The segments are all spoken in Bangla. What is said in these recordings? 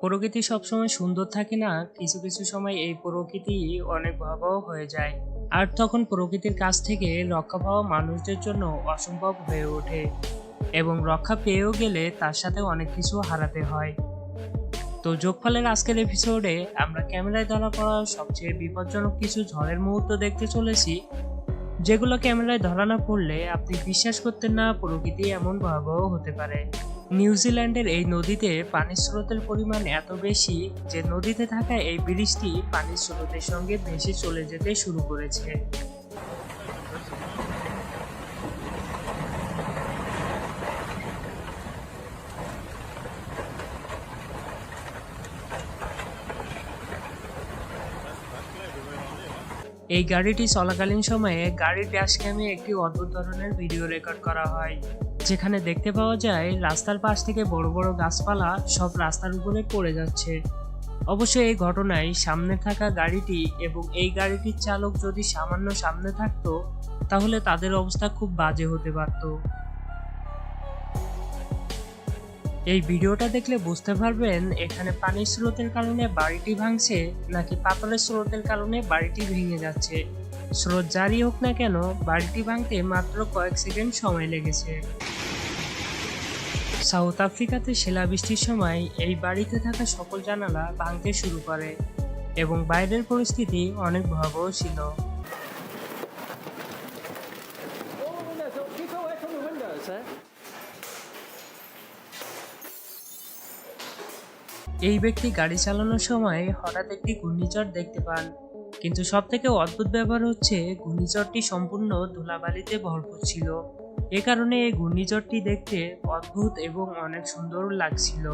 প্রকৃতি সবসময় সুন্দর থাকে না, কিছু কিছু সময় এই প্রকৃতি অনেক ভয়াবহ হয়ে যায়। আর তখন প্রকৃতির কাছ থেকে রক্ষা পাওয়া মানুষদের জন্য অসম্ভব হয়ে ওঠে এবং রক্ষা পেয়েও গেলে তার সাথে অনেক কিছু হারাতে হয়। তো যোগফলের আজকের এপিসোডে আমরা ক্যামেরায় ধরা পড়া সবচেয়ে বিপজ্জনক কিছু ঝড়ের মুহূর্ত দেখতে চলেছি, যেগুলো ক্যামেরায় ধরা না পড়লে আপনি বিশ্বাস করতেন না প্রকৃতি এমন ভয়াবহ হতে পারে। নিউজিল্যান্ডের এই নদীতে পানির স্রোতের পরিমাণ এত বেশি যে নদীতে থাকা এই ব্রিজটি পানির স্রোতের সঙ্গে ভেসে চলে যেতে শুরু করেছে। এই গাড়িটি চলাকালীন সময়ে গাড়ির ড্যাশ ক্যামে একটি অদ্ভুত ধরনের ভিডিও রেকর্ড করা হয়, যেখানে দেখতে পাওয়া যায় রাস্তার পাশ থেকে বড় বড় গাছপালা সব রাস্তার উপরে পড়ে যাচ্ছে। অবশ্য এই ঘটনায় সামনে থাকা গাড়িটি এবং এই গাড়িটির চালক যদি সামান্য সামনে থাকতো তাহলে তাদের অবস্থা খুব বাজে হতে পারত। এই ভিডিওটা দেখলে বুঝতে পারবেন এখানে পানির স্রোতের কারণে বাড়িটি ভাঙছে নাকি পাথরের স্রোতের কারণে বাড়িটি ভেঙে যাচ্ছে। স্রোত জারি হোক না কেন, বাড়িটি ভাঙতে মাত্র কয়েক সেকেন্ড সময় লেগেছে। সাউথ আফ্রিকাতে শিলাবৃষ্টির সময় এই বাড়িতে থাকা সকল জানালা ভাঙতে শুরু করে এবং বাইরের পরিস্থিতি অনেক ভয়াবহ ছিল। এই ব্যক্তি গাড়ি চালানোর সময় হঠাৎ একটি ঘূর্ণিঝড় দেখতে পান, কিন্তু সবথেকে অদ্ভুত ব্যাপার হচ্ছে ঘূর্ণিঝড়টি সম্পূর্ণ ধুলাবালিতে ভরপুর ছিল। এ কারণে এই ঘূর্ণিঝড়টি দেখতে অদ্ভুত এবং অনেক সুন্দর লাগছিল।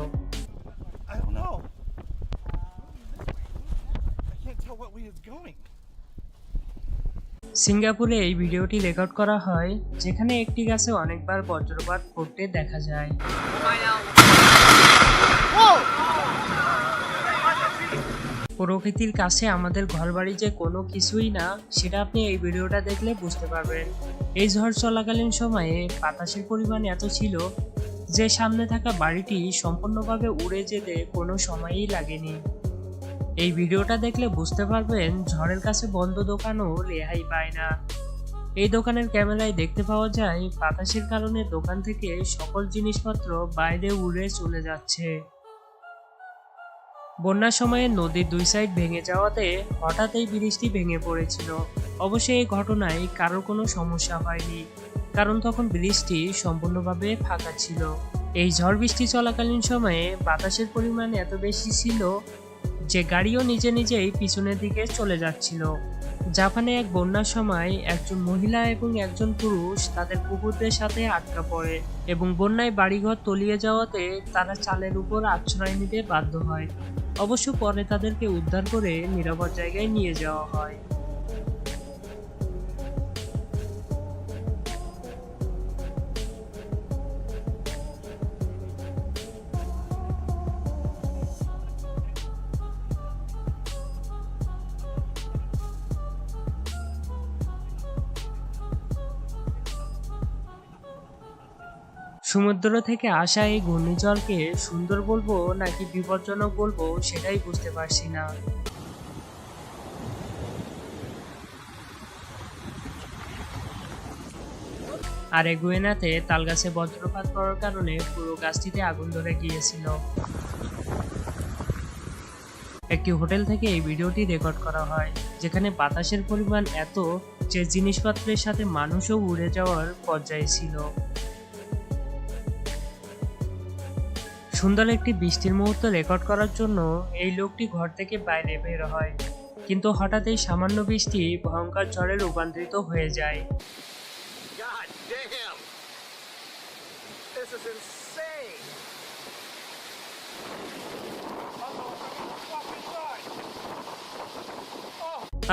সিঙ্গাপুরে এই ভিডিওটি রেকর্ড করা হয়, যেখানে একটি গাছে অনেকবার বজ্রপাত পড়তে দেখা যায়। প্রকৃতির কাছে আমাদের ঘরবাড়ি যে কোনো কিছুই না, সেটা আপনি এই ভিডিওটা দেখলে বুঝতে পারবেন। এই ঝড় চলাকালীন সময়ে বাতাসের পরিমাণ এত ছিল যে সামনে থাকা বাড়িটি সম্পূর্ণভাবে উড়ে যেতে কোনো সময়ই লাগেনি। এই ভিডিওটা দেখলে বুঝতে পারবেন ঝড়ের কাছে বন্ধ দোকানও রেহাই পায় না। এই দোকানের ক্যামেরায় দেখতে পাওয়া যায় বাতাসের কারণে দোকান থেকে সকল জিনিসপত্র বাইরে উড়ে চলে যাচ্ছে। বন্যার সময়ে নদীর দুই সাইড ভেঙে যাওয়াতে হঠাৎ এই ব্রিজটি ভেঙে পড়েছিল। অবশ্যই এই ঘটনায় কারোর কোনো সমস্যা হয়নি, কারণ তখন ব্রিজটি সম্পূর্ণভাবে ফাঁকা ছিল। এই ঝড় বৃষ্টি চলাকালীন সময়ে বাতাসের পরিমাণ এত বেশি ছিল যে গাড়িও নিজে নিজেই পিছনের দিকে চলে যাচ্ছিল। জাপানে এক বন্যার সময় একজন মহিলা এবং একজন পুরুষ তাদের কুকুরদের সাথে আটকা পড়ে এবং বন্যায় বাড়িঘর তলিয়ে যাওয়াতে তারা চালের উপর আশ্রয় নিতে বাধ্য হয়। অবশ্য পরে তাদেরকে উদ্ধার করে নিরাপদ জায়গায় নিয়ে যাওয়া হয়। সমুদ্র থেকে আসা এই ঘূর্ণিঝড়কে সুন্দর বলবো নাকি বিপজ্জনক বলবো সেটাই বুঝতে পারছি না। আর গুয়েনাতে তালগাছে বজ্রপাত পড়ার কারণে পুরো গাছটিতে আগুন ধরে গিয়েছিল। একটি হোটেল থেকে এই ভিডিওটি রেকর্ড করা হয়, যেখানে বাতাসের পরিমাণ এত যে জিনিসপত্রের সাথে মানুষও উড়ে যাওয়ার পর্যায়ে ছিল। সুন্দর একটি বৃষ্টির মুহূর্ত রেকর্ড করার জন্য এই লোকটি ঘর থেকে বাইরে বের হয়, কিন্তু হঠাৎ এই সামান্য বৃষ্টি ভয়ঙ্কর ঝড়ে রূপান্তরিত হয়ে যায়।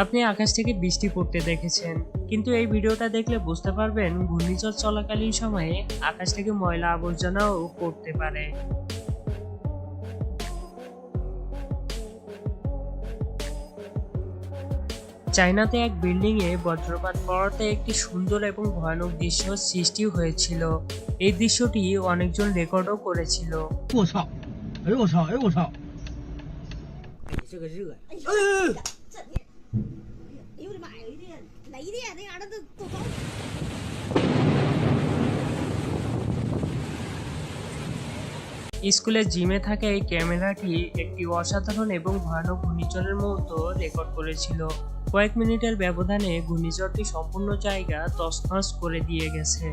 আপনি আকাশ থেকে বৃষ্টি পড়তে দেখেছেন, কিন্তু এই ভিডিওটা দেখলে বুঝতে পারবেন ঘূর্ণিঝড় চলাকালীন সময়ে আকাশ থেকে ময়লা আবর্জনাও পড়তে পারে। চায়নাতে এক বিল্ডিংয়ে বজ্রপাত পড়াতে একটি সুন্দর এবং ভয়ানক দৃশ্য সৃষ্টি হয়েছিল। এই দৃশ্যটি অনেকজন রেকর্ডও করেছিল। 这个热呀！哎呦，这你，哎呦我的妈呀！雷的呀，那玩意儿都高。স্কুলের জিমে থাকা এই ক্যামেরাটি একটি অসাধারণ এবং ভয়ানক ঘূর্ণিঝড়ের মুহূর্ত রেকর্ড করেছিল। কয়েক মিনিটের ব্যবধানে ঘূর্ণিঝড়টি সম্পূর্ণ জায়গা তছনছ করে দিয়ে গেছে।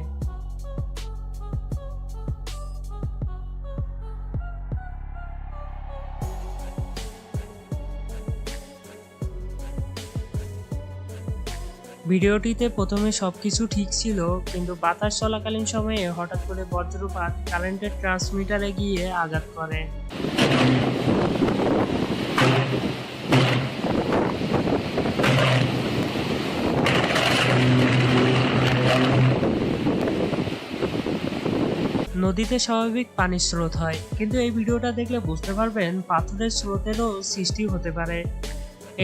ভিডিওটিতে প্রথমে সবকিছু ঠিক ছিল, কিন্তু বাতাস চলাকালীন সময়ে হঠাৎ করে বজ্রপাত কারেন্টের ট্রান্সমিটারে গিয়ে আঘাত করে। নদীতে স্বাভাবিক পানির স্রোত হয়, কিন্তু এই ভিডিওটা দেখলে বুঝতে পারবেন পাথরের স্রোতেরও সৃষ্টি হতে পারে।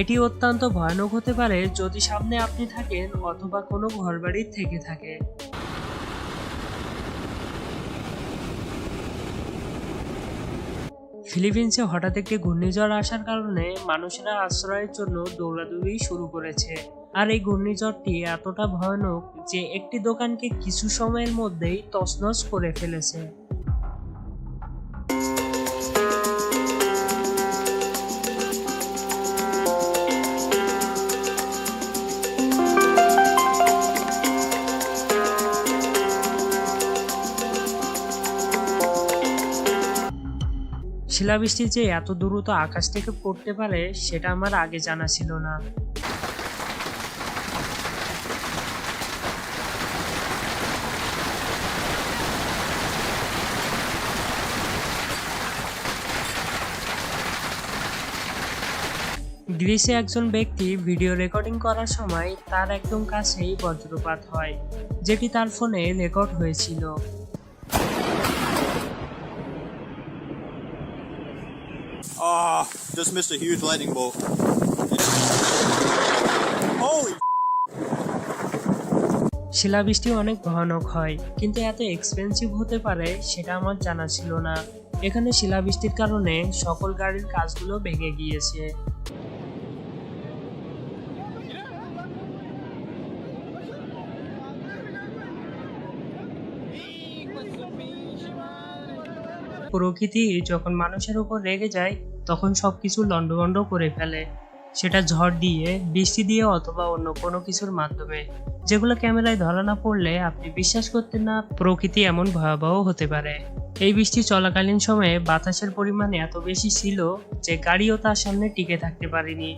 এটি অত্যন্ত ভয়ানক হতে পারে যদি সামনে আপনি থাকেন অথবা কোনো ঘরবাড়ির থেকে থাকে। ফিলিপিন্সে হঠাৎ একটি ঘূর্ণিঝড় আসার কারণে মানুষেরা আশ্রয়ের জন্য দৌড়াদৌড়ি শুরু করেছে। আর এই ঘূর্ণিঝড়টি এতটা ভয়ানক যে একটি দোকানকে কিছু সময়ের মধ্যেই তছনছ করে ফেলেছে। শিলাবৃষ্টি যে এত দ্রুত আকাশ থেকে পড়তে পারে সেটা আমার আগে জানা ছিল না। গ্রিসে একজন ব্যক্তি ভিডিও রেকর্ডিং করার সময় তার একদম কাছেই বজ্রপাত হয়, যেটি তার ফোনে রেকর্ড হয়েছিল। Just missed a huge lightning bolt. Holy! শিলাবৃষ্টি অনেক ভয়ানক হয়, কিন্তু এত এক্সপেন্সিভ হতে পারে সেটা আমার জানা ছিল না। এখানে শিলাবৃষ্টির কারণে সকল গাড়ির কাজগুলো ভেঙে গিয়েছে। প্রকৃতি যখন মানুষের উপর রেগে যায় তখন সবকিছু লন্ডভন্ড করে ফেলে, সেটা ঝড় দিয়ে, বৃষ্টি দিয়ে অথবা অন্য কোনো কিছুর মাধ্যমে, যেগুলো ক্যামেরায় ধরা না পড়লে আপনি বিশ্বাস করতেন না প্রকৃতি এমন ভয়াবহ হতে পারে। এই বৃষ্টি চলাকালীন সময়ে বাতাসের পরিমাণ এত বেশি ছিল যে গাড়িও তার সামনে টিকে থাকতে পারেনি,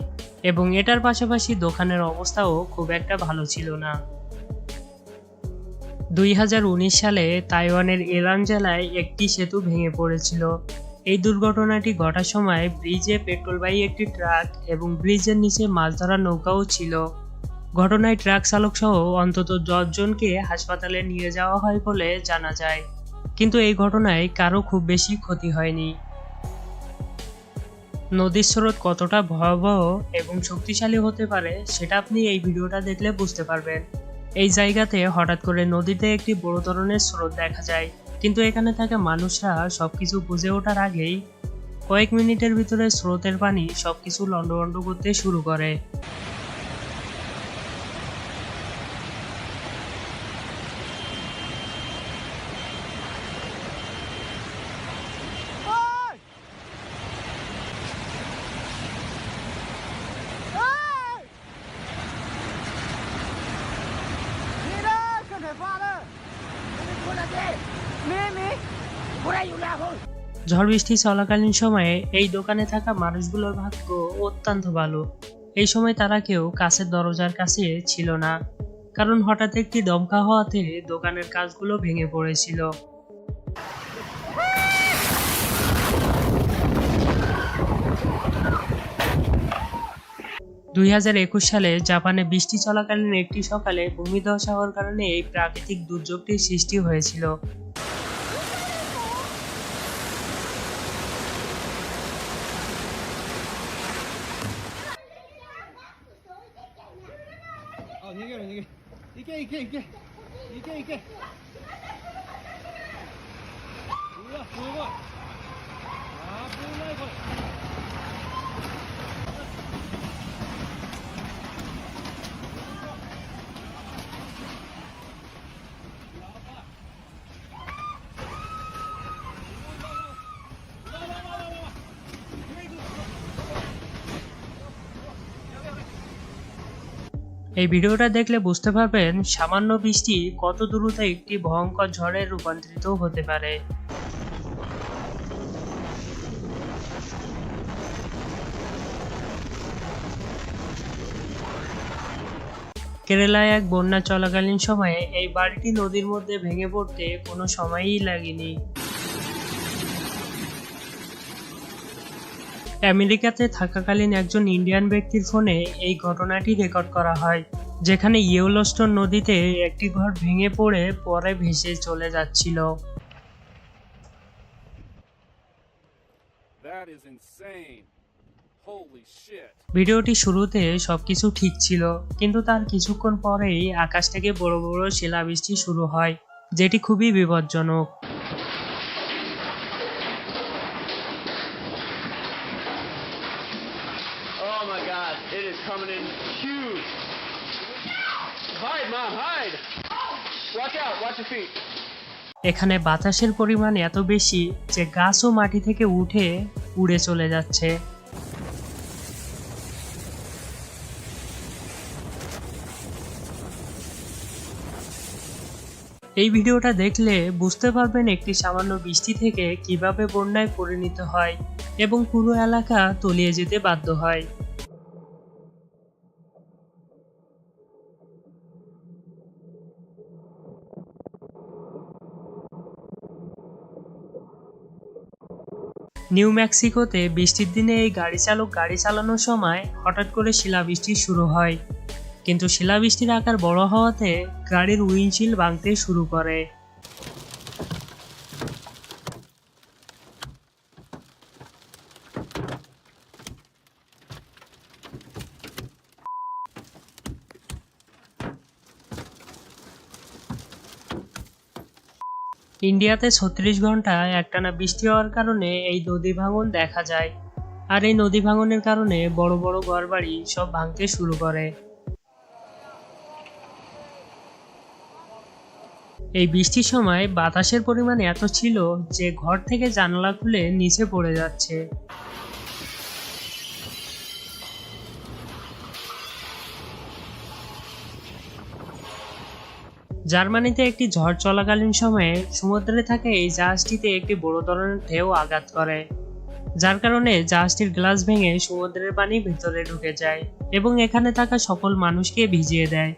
এবং এটার পাশাপাশি দোকানের অবস্থাও খুব একটা ভালো ছিল না। 2019 সালে তাইওয়ানের এলান জেলায় একটি সেতু ভেঙে পড়েছিল। এই দুর্ঘটনাটি ঘটার সময় ব্রিজে পেট্রোলবাহী একটি ট্রাক এবং ব্রিজের নিচে মাছ ধরার নৌকাও ছিল। ঘটনায় ট্রাক চালক সহ অন্তত 10 জনকে হাসপাতালে নিয়ে যাওয়া হয় বলে জানা যায়, কিন্তু এই ঘটনায় কারো খুব বেশি ক্ষতি হয়নি। নদীর স্রোত কতটা ভয়াবহ এবং শক্তিশালী হতে পারে সেটা আপনি এই ভিডিওটা দেখলে বুঝতে পারবেন। এই জায়গাতে হঠাৎ করে নদীতে একটি বড় ধরনের স্রোত দেখা যায়, কিন্তু এখানে থাকা মানুষরা সবকিছু বুঝে ওঠার আগেই কয়েক মিনিটের ভিতরে স্রোতের পানি সবকিছু লন্ডভন্ড করতে শুরু করে। ঝড় বৃষ্টি চলাকালীন সময়ে এই দোকানে থাকা মানুষগুলোর ভাগ্য অত্যন্ত ভালো। এই সময় তারা কেউ কাছের দরজার কাছে ছিল না, কারণ হঠাৎ একটি দমকা হওয়াতে দোকানের কাজগুলো ভেঙে পড়েছিল। 2021 সালে জাপানে বৃষ্টি চলাকালীন একটি সকালে ভূমিধস হওয়ার কারণে এই প্রাকৃতিক দুর্যোগটির সৃষ্টি হয়েছিল। এই ভিডিওটা দেখলে বুঝতে পারবেন সামান্য বৃষ্টি কত দ্রুত একটি ভয়ঙ্কর ঝড়ে রূপান্তরিত হতে পারে। কেরালায় এক বন্যা চলাকালীন সময়ে এই বাড়িটি নদীর মধ্যে ভেঙে পড়তে কোনো সময়ই লাগেনি। আমেরিকাতে থাকাকালীন একজন ইন্ডিয়ান ব্যক্তির ফোনে এই ঘটনাটি রেকর্ড করা হয়, যেখানে ইয়েলোস্টোন নদীতে একটি ঘর ভেঙে পরে ভেসে চলে যাচ্ছিল। That is insane. Holy shit. ভিডিওটি শুরুতে সবকিছু ঠিক ছিল, কিন্তু তার কিছুক্ষণ পরেই আকাশ থেকে বড় বড় শিলাবৃষ্টি শুরু হয়, যেটি খুবই বিপজ্জনক। Oh my god, it is coming in huge. Hide, Mom, hide. Watch out, watch your feet. এখানে বাতাসের পরিমাণ এত বেশি যে গাছও মাটি থেকে উঠে উড়ে চলে যাচ্ছে। এই ভিডিওটা দেখলে বুঝতে পারবেন একটি সামান্য বৃষ্টি থেকে কিভাবে বন্যায় পরিণত হয় এবং পুরো এলাকা তলিয়ে যেতে বাধ্য হয়। নিউ মেক্সিকোতে বৃষ্টির দিনে এই গাড়ি চালানোর সময় হঠাৎ করে শিলাবৃষ্টি শুরু হয়, কিন্তু শিলাবৃষ্টির আকার বড় হওয়াতে গাড়ির উইন্ডশিল ভাঙতে শুরু করে। ইন্ডিয়াতে 36 ঘন্টা একটানা বৃষ্টি হওয়ার কারণে এই নদী ভাঙন দেখা যায়, আর এই নদী ভাঙনের কারণে বড় বড় ঘরবাড়ি সব ভাঙতে শুরু করে। এই বৃষ্টির সময় বাতাসের পরিমাণ এত ছিল যে ঘর থেকে জানালা খুলে নিচে পড়ে যাচ্ছে। জার্মানিতে একটি ঝড় চলাকালীন সময়ে সমুদ্রে থাকা এই জাহাজটিতে একটি বড় ধরনের ঢেউ আঘাত করে, যার কারণে জাহাজটির গ্লাস ভেঙে সমুদ্রের পানি ভিতরে ঢুকে যায় এবং এখানে থাকা সকল মানুষকে ভিজিয়ে দেয়।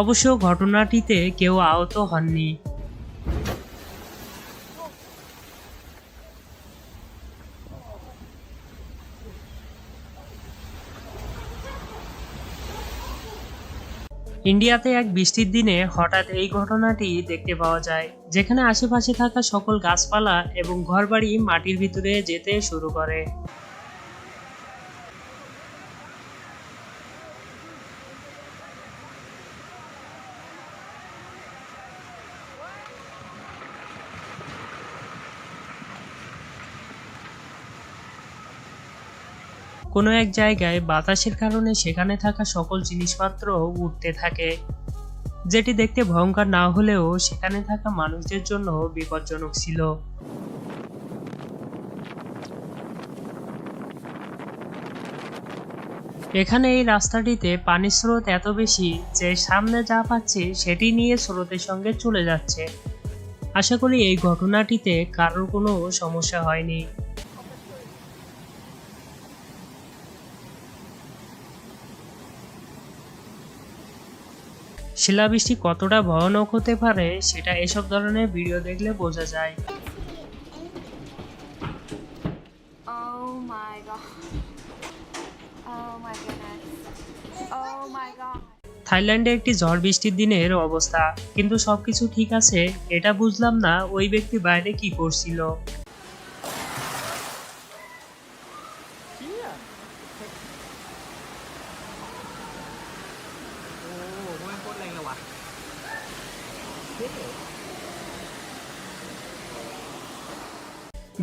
অবশ্য ঘটনাটিতে কেউ আহত হননি। ইন্ডিয়াতে এক বৃষ্টির দিনে হঠাৎ এই ঘটনাটি দেখতে পাওয়া যায়, যেখানে আশেপাশে থাকা সকল গাছপালা এবং ঘরবাড়ি মাটির ভিতরে যেতে শুরু করে। কোনো এক জায়গায় বাতাসের কারণে সেখানে থাকা সকল জিনিসপত্র উঠতে থাকে, যেটি দেখতে ভয়ঙ্কর না হলেও সেখানে থাকা মানুষদের জন্য বিপজ্জনক ছিল। এখানে এই রাস্তাটিতে পানির স্রোত এত বেশি যে সামনে যা পাচ্ছে সেটি নিয়ে স্রোতের সঙ্গে চলে যাচ্ছে। আশা করি এই ঘটনাটিতে কারোর কোনো সমস্যা হয়নি। শিলাবৃষ্টি কতটা ভয়ানক হতে পারে সেটা এসব ধরনের ভিডিও দেখলে বোঝা যায়। Oh my god. Oh my goodness. Oh my god. থাইল্যান্ডে একটি ঝড় বৃষ্টির দিনের অবস্থা, কিন্তু সবকিছু ঠিক আছে, এটা বুঝলাম না ওই ব্যক্তি বাইরে কি করছিল।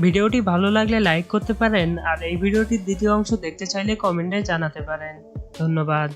ভিডিওটি ভালো লাগলে লাইক করতে পারেন, আর এই ভিডিওটির দ্বিতীয় অংশ দেখতে চাইলে কমেন্টে জানাতে পারেন। ধন্যবাদ।